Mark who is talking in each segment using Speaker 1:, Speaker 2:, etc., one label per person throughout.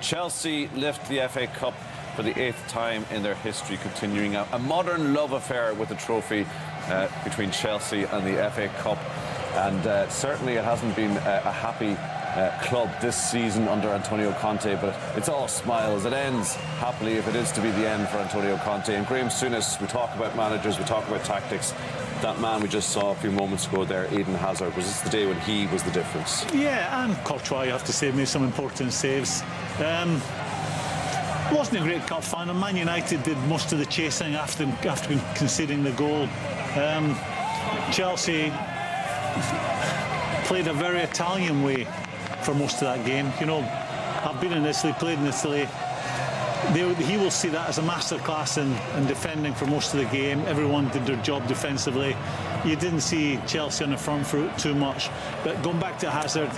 Speaker 1: Chelsea lift the FA Cup for the 8th time in their history, continuing a modern love affair with the trophy between Chelsea and the FA Cup. And certainly it hasn't been a happy club this season under Antonio Conte, but it's all smiles. It ends happily if it is to be the end for Antonio Conte. And Graham Souness, we talk about managers, we talk about tactics. That man we just saw a few moments ago there, Eden Hazard, was this the day when he was the difference? Yeah,
Speaker 2: and Courtois, you have to say, made some important saves. It wasn't a great cup final. Man United did most of the chasing after conceding the goal. Chelsea played a very Italian way for most of that game. You know, I've been in Italy, played in Italy. He will see that as a masterclass in defending for most of the game. Everyone did their job defensively. You didn't see Chelsea on the front foot too much. But going back to Hazard,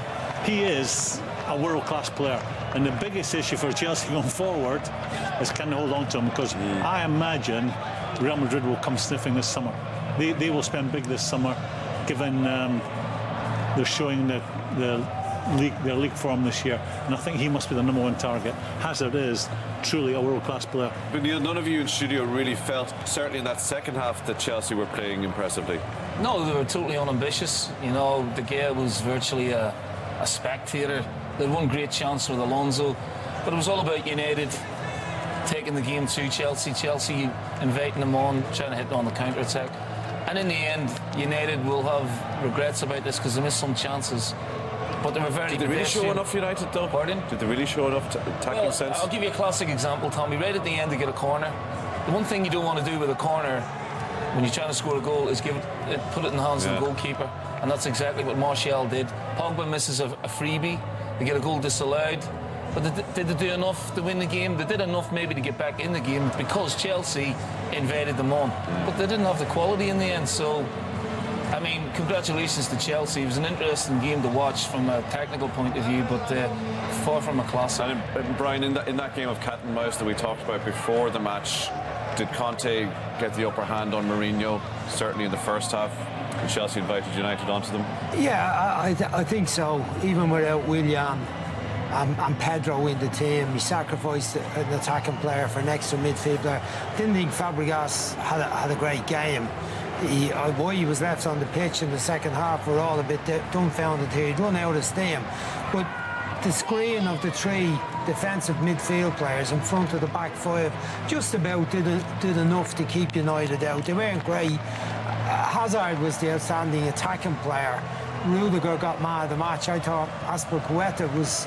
Speaker 2: he is a world-class player. And the biggest issue for Chelsea going forward is can they hold on to him, because I imagine Real Madrid will come sniffing this summer. They will spend big this summer, given they're showing their league form this year, and I think he must be the #1 target. Hazard is truly a world-class player.
Speaker 1: But Neil, none of you in studio really felt, certainly in that second half, that Chelsea were playing impressively.
Speaker 3: No, they were totally unambitious. You know, De Gea was virtually a spectator. They had one great chance with Alonso, but it was all about United taking the game to Chelsea. Chelsea inviting them on, trying to hit them on the counter-attack. And in the end, United will have regrets about this because they missed some chances. But they were very
Speaker 1: Did they really show enough United, though?
Speaker 3: Pardon?
Speaker 1: Did they really show enough attacking sense?
Speaker 3: I'll give you a classic example, Tommy. Right at the end to get a corner. The one thing you don't want to do with a corner when you're trying to score a goal is put it in the hands of the goalkeeper. And that's exactly what Martial did. Pogba misses a freebie. They get a goal disallowed. But did they do enough to win the game? They did enough maybe to get back in the game because Chelsea invited them on. But they didn't have the quality in the end. So, I mean, congratulations to Chelsea. It was an interesting game to watch from a technical point of view, but far from a classic.
Speaker 1: And Brian, in that game of cat and mouse that we talked about before the match, did Conte get the upper hand on Mourinho? Certainly in the first half. And Chelsea invited United onto them.
Speaker 4: Yeah, I think so. Even without Willian and Pedro in the team, he sacrificed an attacking player for an extra midfielder. Didn't think Fabregas had a great game. Why he was left on the pitch in the second half, we're all a bit dumbfounded here. He'd run out of steam. But the screen of the 3 defensive midfield players in front of the back 5 just about did enough to keep United out. They weren't great. Hazard was the outstanding attacking player. Rudiger got man of the match. I thought Azpilicueta was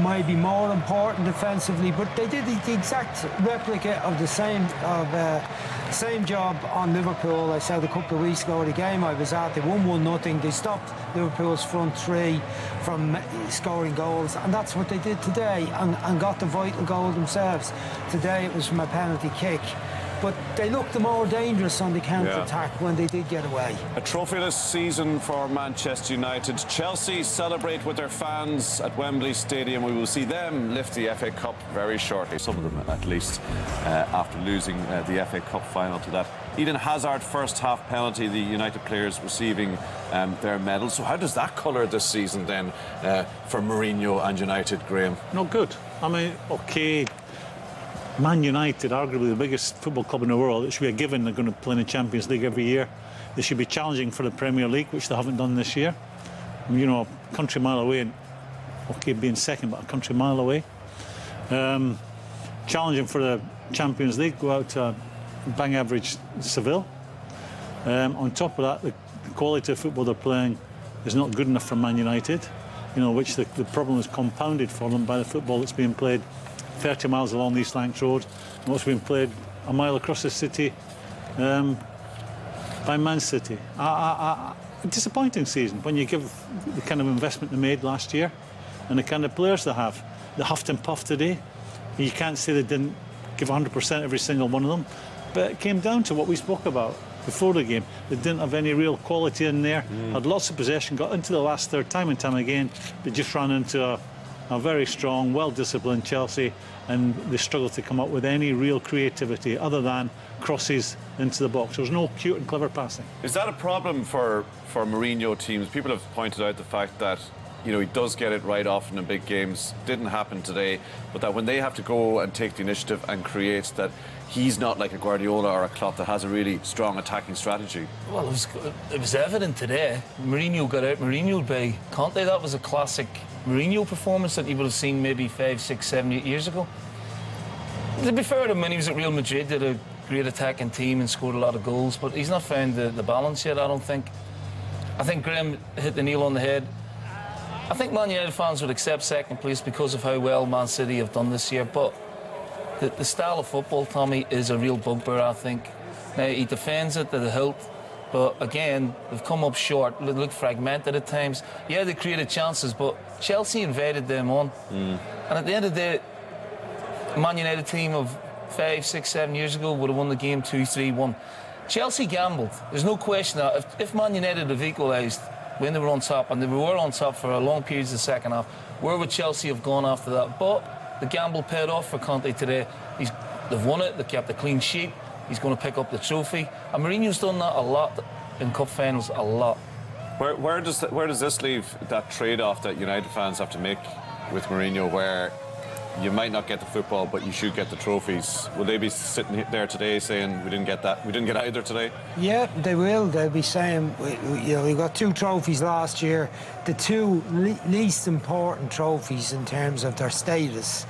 Speaker 4: maybe more important defensively, but they did the exact replica of the same job on Liverpool. I said a couple of weeks ago, the game I was at, they won 1-0. They stopped Liverpool's front 3 from scoring goals, and that's what they did today, and got the vital goal themselves. Today it was from a penalty kick. But they looked the more dangerous on the counter-attack when they did get away. A
Speaker 1: trophyless season for Manchester United. Chelsea celebrate with their fans at Wembley Stadium. We will see them lift the FA Cup very shortly. Some of them, at least, after losing the FA Cup final to that Eden Hazard first-half penalty, the United players receiving their medals. So how does that colour this season, then, for Mourinho and United, Graham?
Speaker 2: Not good. I mean, OK, Man United, arguably the biggest football club in the world, it should be a given they're going to play in the Champions League every year. They should be challenging for the Premier League, which they haven't done this year. You know, a country mile away, OK, being second, but a country mile away. Challenging for the Champions League, go out to bang average Seville. On top of that, the quality of football they're playing is not good enough for Man United, you know, which the problem is compounded for them by the football that's being played 30 miles along the East Lancs Road, and what's been played a mile across the city by Man City. A disappointing season when you give the kind of investment they made last year and the kind of players they have. They huffed and puffed today. You can't say they didn't give 100% every single one of them, but it came down to what we spoke about before the game. They didn't have any real quality in there, had lots of possession, got into the last third time and time again, but just ran into a very strong, well-disciplined Chelsea, and they struggled to come up with any real creativity other than crosses into the box. There was no cute and clever passing.
Speaker 1: Is that a problem for Mourinho teams? People have pointed out the fact that you know, he does get it right often in big games. Didn't happen today, but that when they have to go and take the initiative and create, that he's not like a Guardiola or a Klopp that has a really strong attacking strategy.
Speaker 3: Well, it was evident today. Mourinho got out Mourinho'd by Conte. That was a classic Mourinho performance that you would have seen maybe 5, 6, 7, 8 years ago. To be fair to him, when he was at Real Madrid, did a great attacking team and scored a lot of goals, but he's not found the balance yet, I don't think. I think Graham hit the nail on the head. I think Man United fans would accept second place because of how well Man City have done this year, but the style of football, Tommy, is a real bugbear, I think. Now, he defends it to the hilt, but again, they've come up short. They look fragmented at times. Yeah, they created chances, but Chelsea invaded them on. And at the end of the day, a Man United team of 5, 6, 7 years ago would have won the game 2-3-1. Chelsea gambled. There's no question that if Man United have equalised when they were on top, and they were on top for a long period of the second half, where would Chelsea have gone after that? But the gamble paid off for Conte today. They've won it, they kept a clean sheet, he's going to pick up the trophy. And Mourinho's done that a lot in cup finals, a lot.
Speaker 1: Where does this leave that trade-off that United fans have to make with Mourinho, where you might not get the football, but you should get the trophies? Will they be sitting there today saying, we didn't get that, we didn't get either today? Yeah,
Speaker 4: they will. They'll be saying, we got 2 trophies last year, the 2 least important trophies in terms of their status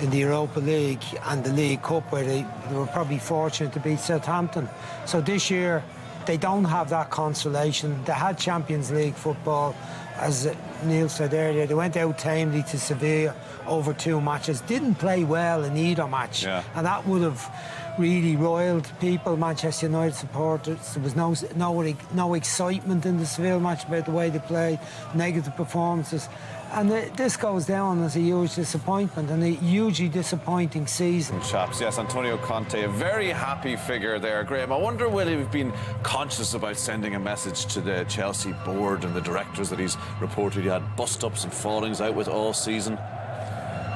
Speaker 4: in the Europa League and the League Cup, where they were probably fortunate to beat Southampton. So this year, they don't have that consolation. They had Champions League football. As Neil said earlier, they went out tamely to Sevilla over 2 matches, didn't play well in either match, and that would have really roiled people, Manchester United supporters. There was no excitement in the Seville match about the way they played, negative performances. And this goes down as a huge disappointment and a hugely disappointing season.
Speaker 1: Chaps, yes, Antonio Conte, a very happy figure there. Graham, I wonder will he have been conscious about sending a message to the Chelsea board and the directors that he's reported he had bust-ups and fallings out with all season?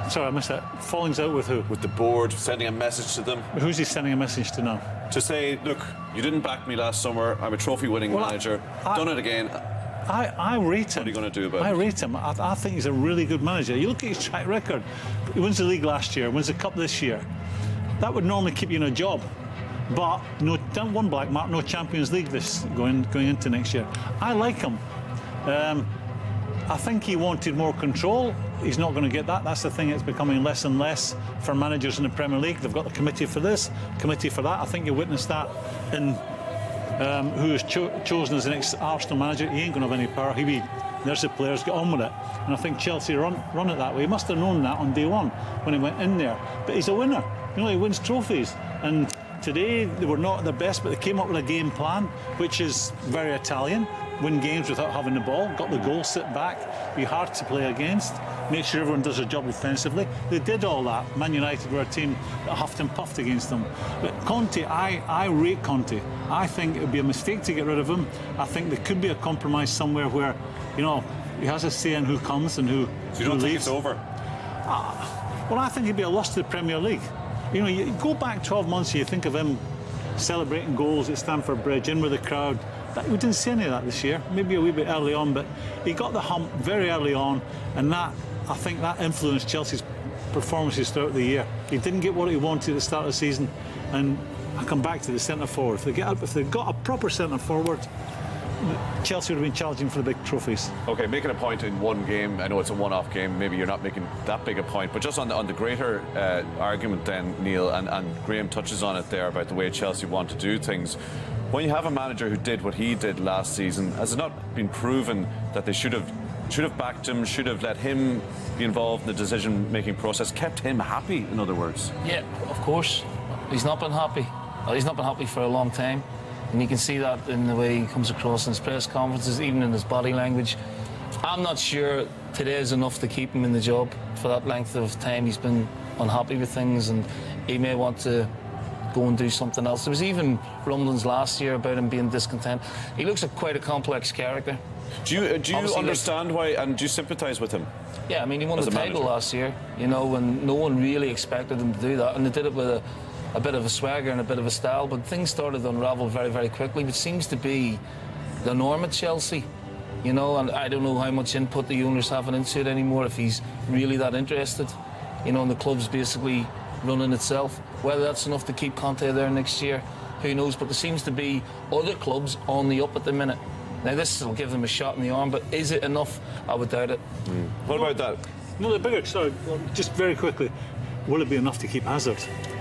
Speaker 2: Sorry, I missed that. Fallings out with who?
Speaker 1: With the board, sending a message to them.
Speaker 2: Who's he sending a message to now?
Speaker 1: To say, look, you didn't back me last summer, I'm a trophy-winning manager, done it again.
Speaker 2: I rate him.
Speaker 1: What are you going to do about it?
Speaker 2: I rate him. I think he's a really good manager. You look at his track record. He wins the league last year, wins the cup this year. That would normally keep you in a job. But no, one black mark, no Champions League this going into next year. I like him. I think he wanted more control. He's not going to get that. That's the thing. It's becoming less and less for managers in the Premier League. They've got the committee for this, committee for that. I think you witnessed that in who is chosen as the next Arsenal manager. He ain't going to have any power. There's the players, get on with it. And I think Chelsea run it that way. He must have known that on day one when he went in there. But he's a winner. You know, he wins trophies. And today they were not the best, but they came up with a game plan, which is very Italian. Win games without having the ball, got the goal, sit back, be hard to play against, make sure everyone does their job defensively. They did all that. Man United were a team that huffed and puffed against them. But Conte, I rate Conte. I think it would be a mistake to get rid of him. I think there could be a compromise somewhere where, you know, he has a say in who comes and who
Speaker 1: So you don't think it's over?
Speaker 2: Well, I think he'd be a loss to the Premier League. You know, you go back 12 months, you think of him celebrating goals at Stamford Bridge, in with the crowd. We didn't see any of that this year, maybe a wee bit early on, but he got the hump very early on, and that, I think that influenced Chelsea's performances throughout the year. He didn't get what he wanted at the start of the season, and I come back to the centre-forward. If they got a proper centre-forward, Chelsea would have been challenging for the big trophies.
Speaker 1: OK, making a point in one game, I know it's a one-off game, maybe you're not making that big a point, but just on the greater argument then, Neil, and Graham touches on it there about the way Chelsea want to do things. When you have a manager who did what he did last season, has it not been proven that they should have backed him, should have let him be involved in the decision-making process, kept him happy, in other words?
Speaker 3: Yeah, of course. He's not been happy. He's not been happy for a long time. And you can see that in the way he comes across in his press conferences, even in his body language. I'm not sure today is enough to keep him in the job for that length of time. He's been unhappy with things, and he may want to go and do something else. There was even rumblings last year about him being discontent. He looks like quite a complex character.
Speaker 1: Do you understand why, and do you sympathise with him?
Speaker 3: Yeah, I mean, he won the title last year, you know, and no one really expected him to do that, and they did it with a bit of a swagger and a bit of a style, but things started to unravel very, very quickly, which seems to be the norm at Chelsea. You know, and I don't know how much input the owners have into it anymore, if he's really that interested. You know, and the club's basically running itself. Whether that's enough to keep Conte there next year, who knows? But there seems to be other clubs on the up at the minute. Now, this will give them a shot in the arm, but is it enough? I would doubt it.
Speaker 1: What about that?
Speaker 2: No, the bigger, sorry, just very quickly, will it be enough to keep Hazard?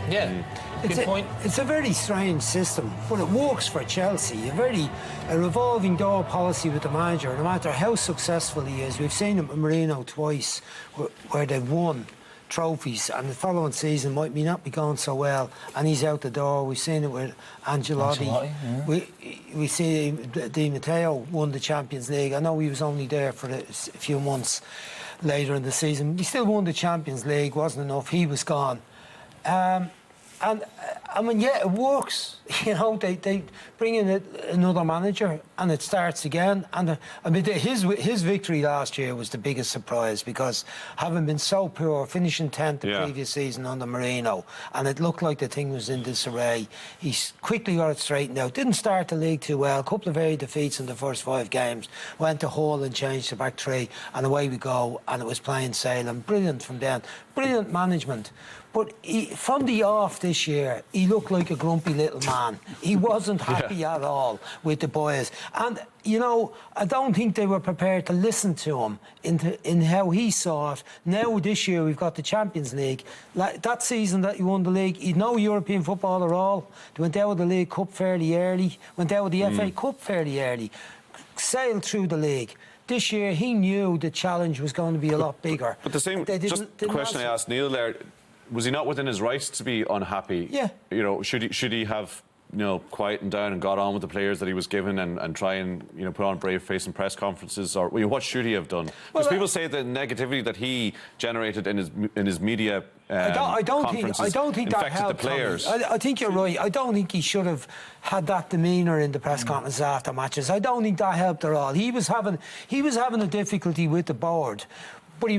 Speaker 3: Yeah, good point.
Speaker 4: It's a very strange system, but it works for Chelsea. A revolving door policy with the manager, no matter how successful he is. We've seen it with Mourinho twice, where they've won trophies, and the following season might not be going so well, and he's out the door. We've seen it with Ancelotti. Yeah. We see Di Matteo won the Champions League. I know he was only there for a few months later in the season. He still won the Champions League, wasn't enough. He was gone. And I mean, yeah, it works. You know, they bring in another manager and it starts again. And I mean, his victory last year was the biggest surprise, because having been so poor, finishing 10th the previous season under Mourinho, and it looked like the thing was in disarray. He quickly got it straightened out. Didn't start the league too well. A couple of early defeats in the first 5 games. Went to Hull and changed the back 3, and away we go. And it was plain sailing. Brilliant from then. Brilliant management. But from the off this year, he looked like a grumpy little man. He wasn't happy at all with the boys. And, you know, I don't think they were prepared to listen to him in how he saw it. Now, this year, we've got the Champions League. Like that season that he won the league, he'd no European football at all. They went out with the League Cup fairly early, went out with the FA Cup fairly early, sailed through the league. This year, he knew the challenge was going to be a lot bigger.
Speaker 1: But the same question I asked Neil there, was he not within his rights to be unhappy? Yeah. You know, should he have, you know, quietened down and got on with the players that he was given and try and, you know, put on brave face in press conferences? Or what should he have done? Because people say the negativity that he generated in his media
Speaker 4: I don't think that helped
Speaker 1: the players.
Speaker 4: I think you're right. I don't think he should have had that demeanour in the press conferences after matches. I don't think that helped at all. He was having a difficulty with the board. But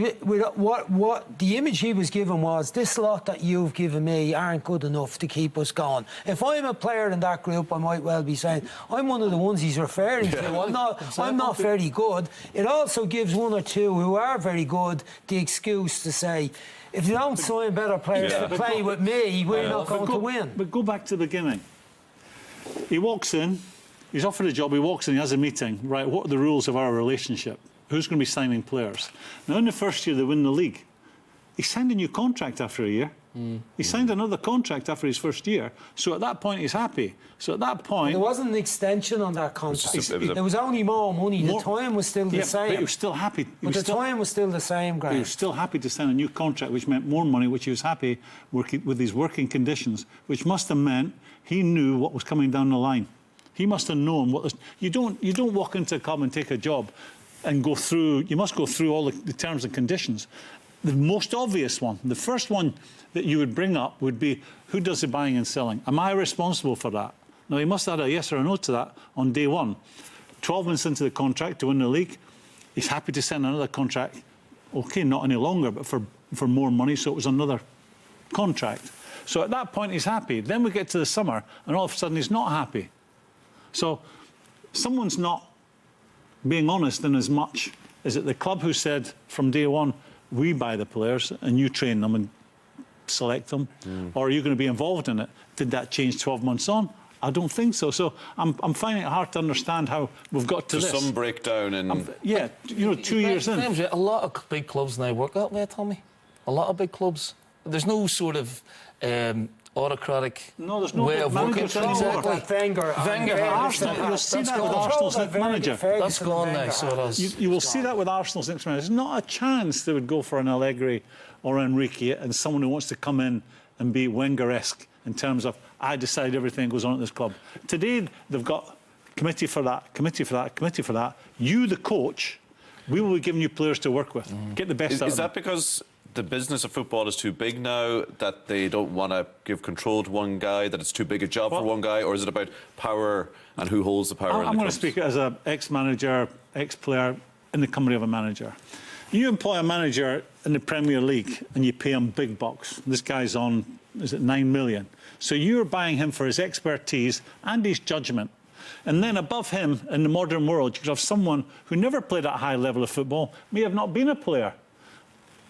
Speaker 4: what the image he was given was, this lot that you've given me aren't good enough to keep us going. If I'm a player in that group, I might well be saying, I'm one of the ones he's referring to. I'm not very good. It also gives one or two who are very good the excuse to say, if you don't sign better players to play with me, we're not going to win.
Speaker 2: But go back to the beginning. He walks in, he's offered a job, he walks in, he has a meeting. Right, what are the rules of our relationship? Who's going to be signing players? Now, in the first year they win the league, he signed a new contract after a year. He signed another contract after his first year. So at that point, he's happy. So at that point...
Speaker 4: There wasn't an extension on that contract. There was only more money. The time was still the same.
Speaker 2: But he was still happy.
Speaker 4: But the time was still the same, Graham.
Speaker 2: He was still happy to sign a new contract, which meant more money, which he was happy working with these working conditions, which must have meant he knew what was coming down the line. He must have known what was... You don't walk into a club and take a job and go through... You must go through all the terms and conditions. The most obvious one, the first one that you would bring up would be, who does the buying and selling? Am I responsible for that? Now, he must have had a yes or a no to that on day one. 12 months into the contract to win the league, he's happy to sign another contract. OK, not any longer, but for more money, so it was another contract. So at that point, he's happy. Then we get to the summer, and all of a sudden, he's not happy. So someone's not being honest in as much as it the club who said from day one, we buy the players and you train them and select them, or are you going to be involved in it? Did that change 12 months on? I don't think so. So I'm finding it hard to understand how we've got to this.
Speaker 1: Some breakdown in...
Speaker 2: yeah, you know, 2 years in.
Speaker 3: A lot of big clubs now work that way, Tommy. A lot of big clubs. There's no sort of... autocratic way of working.
Speaker 4: Exactly. Wenger.
Speaker 2: Arsenal, you'll see that with Arsenal's next manager.
Speaker 3: That's gone now, so it has.
Speaker 2: You will see that with Arsenal's next manager. There's not a chance they would go for an Allegri or Enrique and someone who wants to come in and be Wenger-esque in terms of, I decide everything that goes on at this club. Today, they've got committee for that, committee for that, committee for that. You, the coach, we will be giving you players to work with. Get the best out of them.
Speaker 1: Is that because the business of football is too big now, that they don't want to give control to one guy, that it's too big a job for one guy, or is it about power and who holds the power?
Speaker 2: I'm going to speak as an ex-manager, ex-player in the company of a manager. You employ a manager in the Premier League and you pay him big bucks. This guy's on, is it 9 million? So you're buying him for his expertise and his judgment. And then above him, in the modern world, you could have someone who never played at a high level of football, may have not been a player.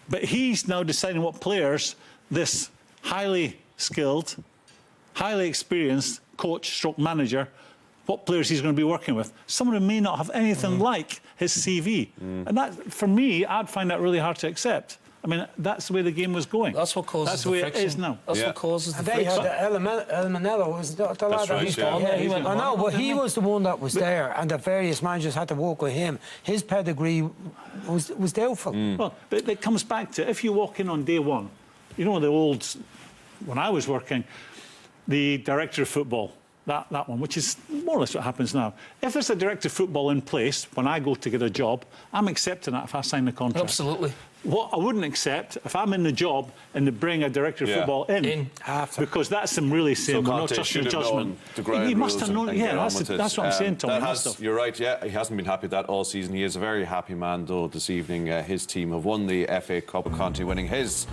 Speaker 2: But he's now deciding what players this highly skilled, highly experienced coach/manager, what players he's going to be working with. Someone who may not have anything like his CV. And that, for me, I'd find that really hard to accept. I mean, that's the way the game was going.
Speaker 3: That's what causes
Speaker 2: that's the way
Speaker 3: friction.
Speaker 2: It is now.
Speaker 3: That's what causes the
Speaker 4: they
Speaker 3: friction.
Speaker 4: had El Manello was the lad that
Speaker 1: right,
Speaker 4: was
Speaker 1: yeah.
Speaker 4: there.
Speaker 3: He went
Speaker 4: I know,
Speaker 3: on.
Speaker 4: but he was the one that was there, and the various managers had to work with him. His pedigree was doubtful.
Speaker 2: Well, but it comes back to, if you walk in on day one, you know, the old, when I was working, the director of football, that one, which is more or less what happens now. If there's a director of football in place, when I go to get a job, I'm accepting that if I sign the contract.
Speaker 3: Absolutely.
Speaker 2: What I wouldn't accept, if I'm in the job and they bring a director of football in. Because that's them really saying, we're not trusting the judgment. He must have known, that's what I'm saying, Tom.
Speaker 1: You're right, yeah, he hasn't been happy with that all season. He is a very happy man, though, this evening. His team have won the FA Cup, Conte winning his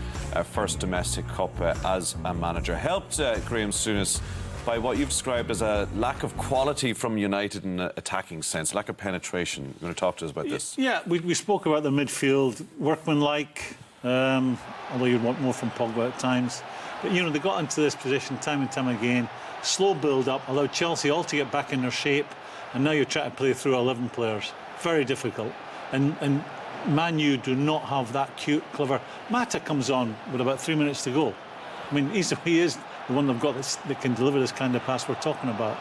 Speaker 1: first domestic cup as a manager. Helped Graham Souness by what you've described as a lack of quality from United in an attacking sense, lack of penetration. You're going to talk to us about this.
Speaker 2: Yeah, we spoke about the midfield, workmanlike, although you'd want more from Pogba at times. But, you know, they got into this position time and time again. Slow build-up, allowed Chelsea all to get back in their shape, and now you're trying to play through 11 players. Very difficult. And Man U do not have that cute, clever... Mata comes on with about 3 minutes to go. I mean, he is the one they've got that can deliver this kind of pass we're talking about.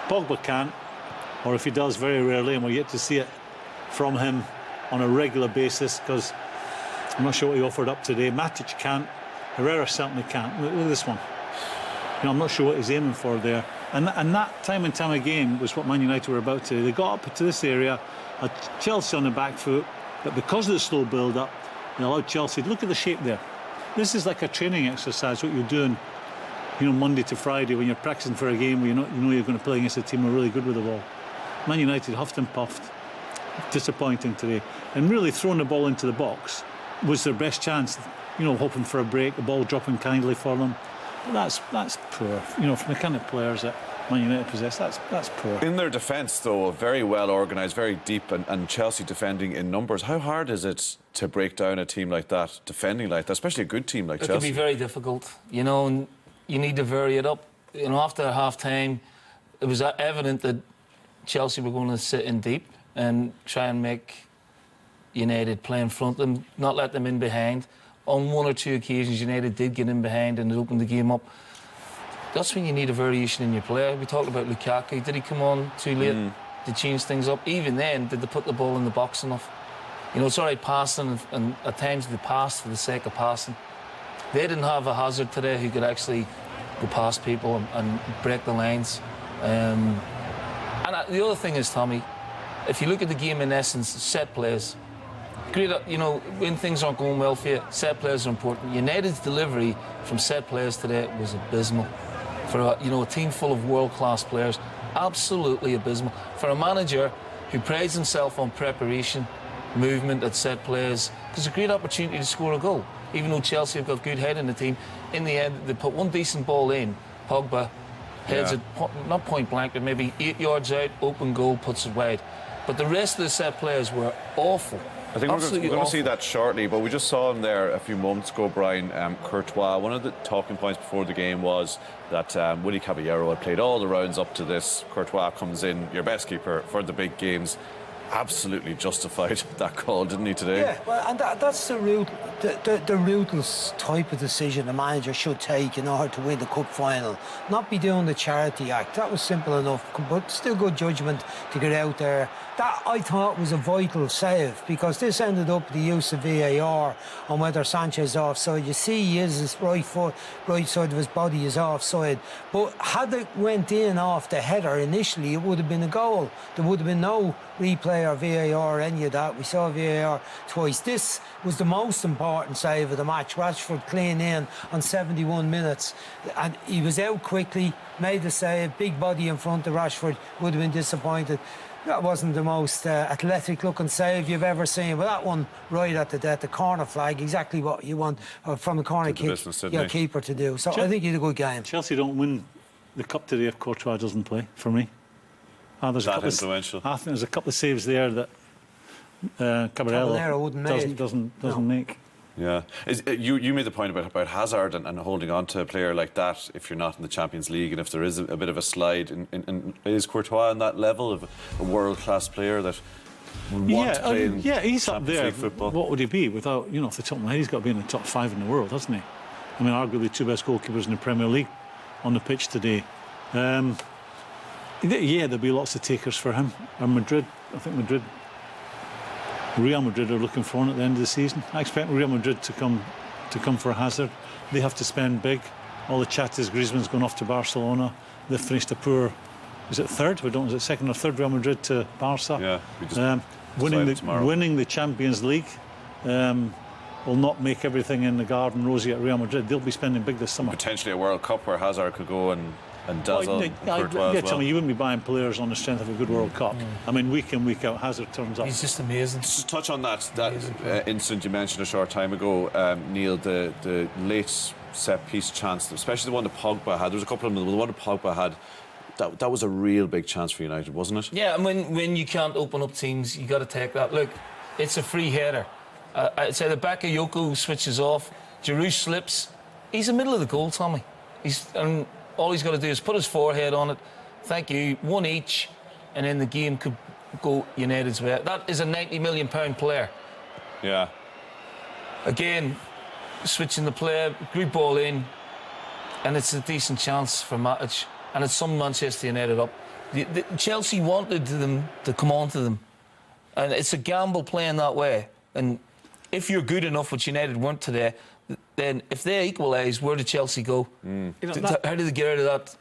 Speaker 2: Pogba can't, or if he does, very rarely, and we're yet to see it from him on a regular basis, because I'm not sure what he offered up today. Matic can't. Herrera certainly can't. Look at this one. You know, I'm not sure what he's aiming for there. And that time and time again was what Man United were about today. They got up to this area, had Chelsea on the back foot, but because of the slow build-up, they allowed Chelsea... Look at the shape there. This is like a training exercise, what you're doing, you know, Monday to Friday when you're practicing for a game where you know you're going to play against a team who are really good with the ball. Man United huffed and puffed. Disappointing today. And really throwing the ball into the box was their best chance, you know, hoping for a break, the ball dropping kindly for them. But that's poor. You know, from the kind of players that Man United possess, that's poor.
Speaker 1: In their defence, though, very well organised, very deep, and Chelsea defending in numbers. How hard is it to break down a team like that, defending like that, especially a good team like Chelsea?
Speaker 3: It can be very difficult, you know, and you need to vary it up. You know, after half-time, it was evident that Chelsea were going to sit in deep and try and make United play in front of them, not let them in behind. On one or two occasions, United did get in behind and it opened the game up. That's when you need a variation in your play. We talked about Lukaku. Did he come on too late to change things up? Even then, did they put the ball in the box enough? You know, it's all right passing, and at times they passed for the sake of passing. They didn't have a Hazard today who could actually go past people and break the lines. And the other thing is, Tommy, if you look at the game in essence, set plays. Great, you know, when things aren't going well for you, set plays are important. United's delivery from set plays today was abysmal. For a team full of world-class players, absolutely abysmal. For a manager who prides himself on preparation, movement at set plays, there's a great opportunity to score a goal. Even though Chelsea have got good head in the team, in the end they put one decent ball in. Pogba heads it, not point blank, but maybe 8 yards out, open goal, puts it wide. But the rest of the set players were awful.
Speaker 1: I think we're going to see that shortly, but we just saw him there a few moments ago, Brian. Courtois, one of the talking points before the game was that Willy Caballero had played all the rounds up to this. Courtois comes in, your best keeper for the big games. Absolutely justified that call, didn't he, today?
Speaker 4: Yeah, well, and that's the ruthless type of decision a manager should take in order to win the cup final. Not be doing the charity act. That was simple enough, but still good judgment to get out there. That, I thought, was a vital save, because this ended up with the use of VAR on whether Sanchez is offside. You see, his right foot, right side of his body is offside. But had it went in off the header initially, it would have been a goal. There would have been no replay or VAR or any of that. We saw VAR twice. This was the most important save of the match. Rashford clean in on 71 minutes, and he was out quickly, made the save, big body in front of Rashford. Would have been disappointed. That wasn't the most athletic looking save you've ever seen, but that one right at the corner flag, exactly what you want from a corner kick your keeper to do. So I think he had a good game.
Speaker 2: Chelsea don't win the cup today if Courtois doesn't play, for me. There's
Speaker 1: that influential.
Speaker 2: I think there's a couple of saves there that Caballero doesn't make.
Speaker 1: Yeah, you made the point about Hazard and holding on to a player like that if you're not in the Champions League, and if there is a bit of a slide. Is Courtois on that level of a world-class player that would want to play in
Speaker 2: he's up
Speaker 1: Champions
Speaker 2: there.
Speaker 1: League football?
Speaker 2: What would he be without, off the top of my head, he's got to be in the top 5 in the world, hasn't he? I mean, arguably 2 best goalkeepers in the Premier League on the pitch today. There'll be lots of takers for him. And Madrid, I think Real Madrid are looking for one at the end of the season. I expect Real Madrid to come for Hazard. They have to spend big. All the chat is Griezmann's gone off to Barcelona. They've finished a poor, is it third? Is it second or third? Real Madrid to Barca.
Speaker 1: Yeah, we just
Speaker 2: winning the Champions League will not make everything in the garden rosy at Real Madrid. They'll be spending big this summer.
Speaker 1: Potentially a World Cup where Hazard could go and dazzle Courtois as well.
Speaker 2: You wouldn't be buying players on the strength of a good World Cup. I mean, week in, week out, Hazard turns up.
Speaker 3: He's just amazing.
Speaker 1: Just to touch on that incident you mentioned a short time ago, Neil, the late set-piece chance, especially the one that Pogba had. There was a couple of them, the one that Pogba had, that was a real big chance for United, wasn't it?
Speaker 3: Yeah, and when you can't open up teams, you got to take that. Look, it's a free header. I'd say the back of Yoko switches off, Giroud slips. He's in the middle of the goal, Tommy. And all he's got to do is put his forehead on it. Thank you. One each, and then the game could go United's way. That is a £90 million player.
Speaker 1: Yeah.
Speaker 3: Again, switching the play, group ball in, and it's a decent chance for Matic. And it's some Manchester United up. Chelsea wanted them to come on to them. And it's a gamble playing that way. And if you're good enough, which United weren't today, then if they equalise, where did Chelsea go? How did they get out of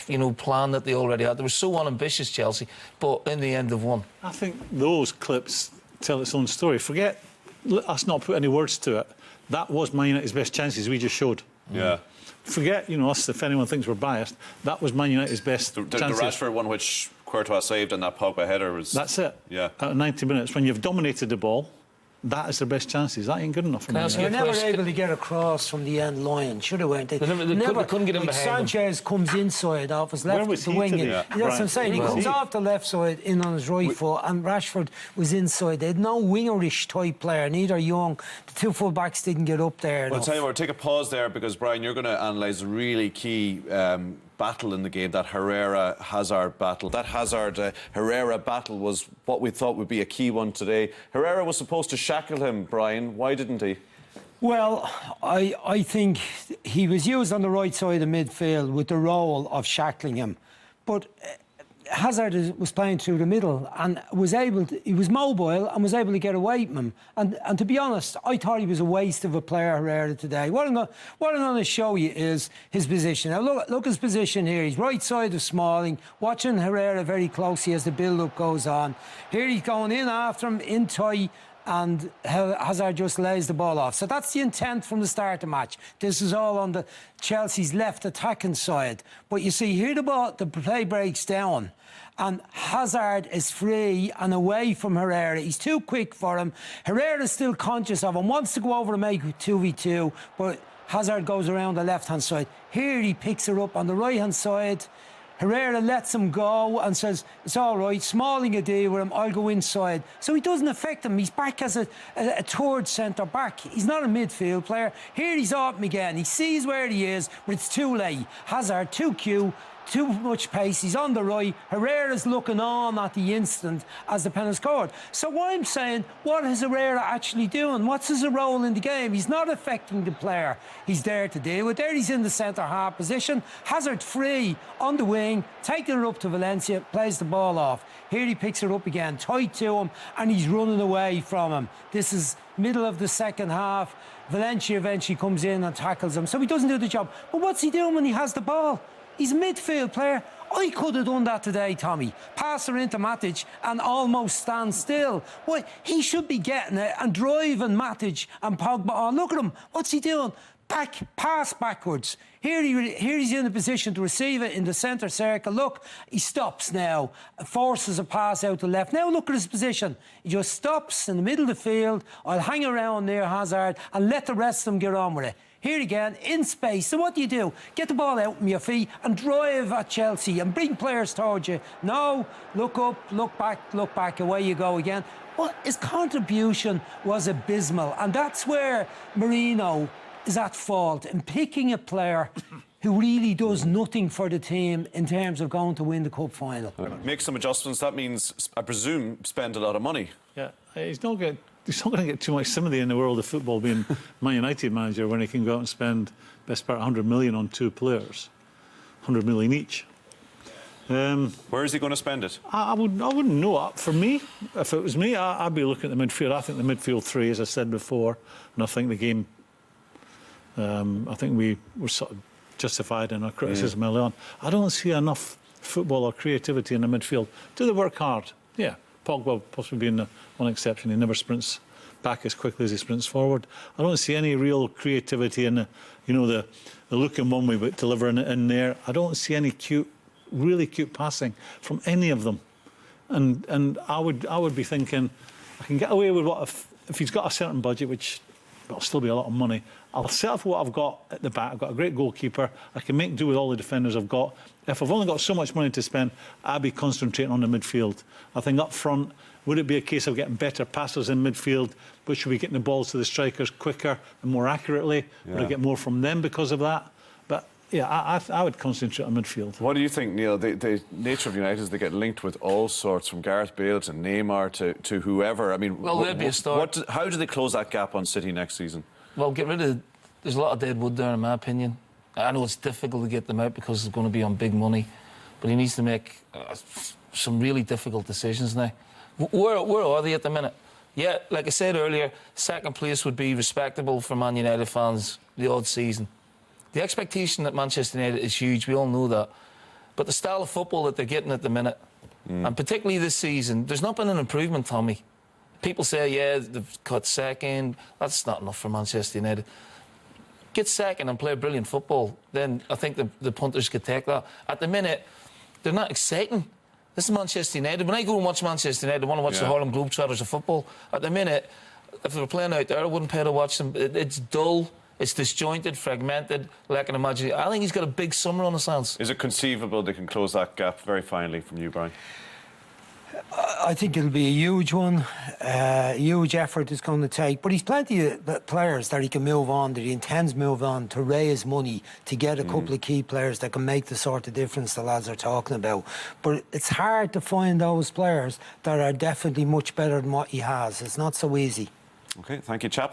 Speaker 3: that plan that they already had? They were so unambitious, Chelsea, but in the end they've won.
Speaker 2: I think those clips tell its own story. Forget us not put any words to it. That was Man United's best chances we just showed.
Speaker 1: Yeah.
Speaker 2: Forget, us, if anyone thinks we're biased, that was Man United's best chances.
Speaker 1: The Rashford one which Courtois saved and that Pogba header was...
Speaker 2: That's it.
Speaker 1: Yeah.
Speaker 2: At 90 minutes, when you've dominated the ball, that is their best chances. That ain't good enough for me.
Speaker 4: They're never able to get across from the end line. Should have went. They
Speaker 3: couldn't get him behind
Speaker 4: Sanchez comes inside off his left
Speaker 2: was
Speaker 4: to
Speaker 2: he
Speaker 4: wing
Speaker 2: today?
Speaker 4: it.
Speaker 2: Yeah.
Speaker 4: That's what I'm saying. He comes off the left side in on his right foot, and Rashford was inside. They had no wingerish type player, neither Young. The two full backs didn't get up there.
Speaker 1: Well, I'll tell you what, take a pause there because, Brian, you're going to analyse a really key battle in the game, that Herrera-Hazard battle. That Hazard-Herrera battle was what we thought would be a key one today. Herrera was supposed to shackle him, Brian. Why didn't he?
Speaker 4: Well, I think he was used on the right side of midfield with the role of shackling him. But Hazard was playing through the middle and he was mobile and was able to get away from him. And to be honest, I thought he was a waste of a player, Herrera, today. What I'm going to show you is his position. Now, look his position here. He's right side of Smalling, watching Herrera very closely as the build-up goes on. Here he's going in after him, in tight, and Hazard just lays the ball off. So that's the intent from the start of the match. This is all on the Chelsea's left attacking side. But you see, here the play breaks down, and Hazard is free and away from Herrera. He's too quick for him. Herrera's still conscious of him, wants to go over and make 2v2, but Hazard goes around the left-hand side. Here he picks her up on the right-hand side. Herrera lets him go and says, it's all right, Smalling a deal with him, I'll go inside. So he doesn't affect him. He's back as a third centre-back. He's not a midfield player. Here he's off him again. He sees where he is, but it's too late. Hazard, too cute, too much pace. He's on the right. Herrera's looking on at the instant as the penalty scored. So what I'm saying, what is Herrera actually doing? What's his role in the game? He's not affecting the player he's there to deal with. There he's in the centre-half position. Hazard free on the wing, taking it up to Valencia, plays the ball off. Here he picks it up again, tight to him, and he's running away from him. This is middle of the second half. Valencia eventually comes in and tackles him, so he doesn't do the job. But what's he doing when he has the ball? He's a midfield player. I could have done that today, Tommy. Pass her into Matic and almost stand still. Well, he should be getting it and driving Matic and Pogba on. Look at him. What's he doing? Pass backwards. Here he's in a position to receive it in the centre circle. Look, he stops now, forces a pass out to left. Now look at his position. He just stops in the middle of the field. I'll hang around near Hazard and let the rest of them get on with it. Here again, in space. So what do? Get the ball out from your feet and drive at Chelsea and bring players towards you. No, look up, look back, away you go again. But his contribution was abysmal, and that's where Mourinho is at fault in picking a player who really does nothing for the team in terms of going to win the cup final.
Speaker 1: Make some adjustments. That means, I presume, spend a lot of money.
Speaker 2: Yeah, he's not going to get too much sympathy in the world of football being Man United manager when he can go out and spend best part 100 million on 2 players, 100 million each.
Speaker 1: Where is he going to spend it?
Speaker 2: I wouldn't know. For me, if it was me, I'd be looking at the midfield. I think the midfield 3, as I said before, and I think the game. I think we were sort of justified in our criticism early on. I don't see enough football or creativity in the midfield. Do they work hard? Yeah. Pogba possibly being the one exception. He never sprints back as quickly as he sprints forward. I don't see any real creativity in the looking one way but delivering it in there. I don't see any really cute passing from any of them. And I would be thinking, I can get away with what if he's got a certain budget, which will still be a lot of money. I'll settle for what I've got at the back. I've got a great goalkeeper. I can make do with all the defenders I've got. If I've only got so much money to spend, I'd be concentrating on the midfield. I think up front, would it be a case of getting better passers in midfield? But should we get the balls to the strikers quicker and more accurately? Yeah. Would I get more from them because of that? But yeah, I would concentrate on midfield.
Speaker 1: What do you think, Neil? The nature of United is they get linked with all sorts, from Gareth Bale to Neymar to whoever. I mean,
Speaker 3: well, there'd be a start.
Speaker 1: How do they close that gap on City next season?
Speaker 3: Well, get rid of. There's a lot of dead wood there, in my opinion. I know it's difficult to get them out because it's going to be on big money, but he needs to make some really difficult decisions now. Where are they at the minute? Yeah, like I said earlier, second place would be respectable for Man United fans the odd season. The expectation at Manchester United is huge, we all know that. But the style of football that they're getting at the minute, and particularly this season, there's not been an improvement, Tommy. People say, yeah, they've cut second. That's not enough for Manchester United. Get second and play brilliant football, then I think the punters could take that. At the minute, they're not exciting. This is Manchester United. When I go and watch Manchester United, I want to watch the Harlem Globetrotters of football. At the minute, if they were playing out there, I wouldn't pay to watch them. It's dull, it's disjointed, fragmented, lacking imagination. I think he's got a big summer on his hands.
Speaker 1: Is it conceivable they can close that gap very finally from you, Brian?
Speaker 4: I think it'll be a huge one, huge effort it's going to take. But he's plenty of players that he can move on, that he intends to move on, to raise money, to get a couple of key players that can make the sort of difference the lads are talking about. But it's hard to find those players that are definitely much better than what he has. It's not so easy.
Speaker 1: OK, thank you, chaps.